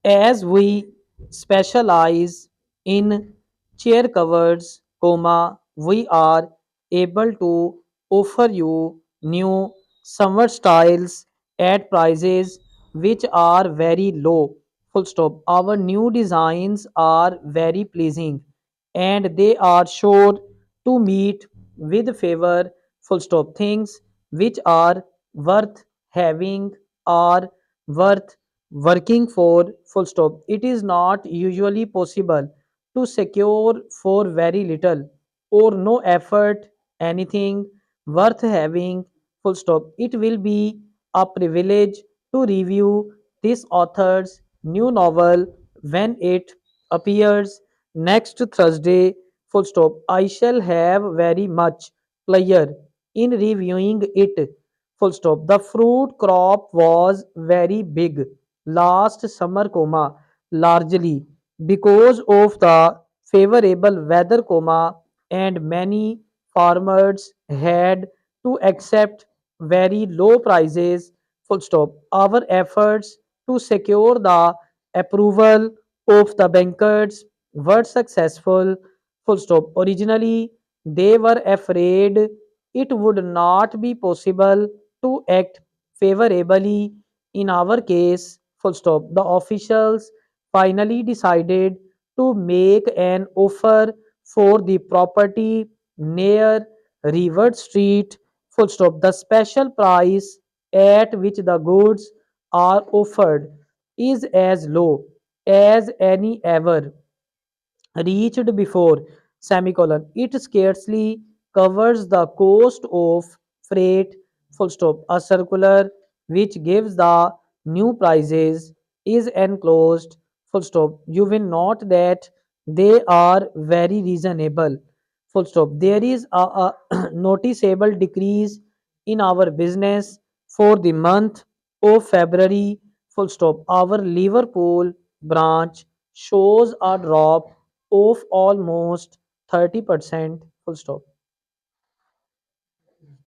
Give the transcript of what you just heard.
As we specialize in chair covers, we are able to offer you new summer styles at prices which are very low. Full stop. Our new designs are very pleasing and they are sure to meet with favor. Full stop. Things which are worth having are worth working for. Full stop. It is not usually possible to secure for very little or no effort anything worth having. Full stop. It will be a privilege to review this author's new novel when it appears next Thursday. Full stop. I shall have very much pleasure in reviewing it. Full stop. The fruit crop was very big last summer, largely because of the favorable weather, and many farmers had to accept very low prices. Full stop. Our efforts to secure the approval of the bankers were successful. Full stop. Originally, they were afraid it would not be possible to act favorably in our case. Full stop. The officials finally decided to make an offer for the property near River Street. Full stop. The special price at which the goods are offered is as low as any ever reached before, it scarcely covers the cost of freight. Full stop. A circular which gives the new prices is enclosed. Full stop. You will note that they are very reasonable. Full stop. There is a noticeable decrease in our business for the month of February. Full stop. Our Liverpool branch shows a drop of almost 30%. Full stop.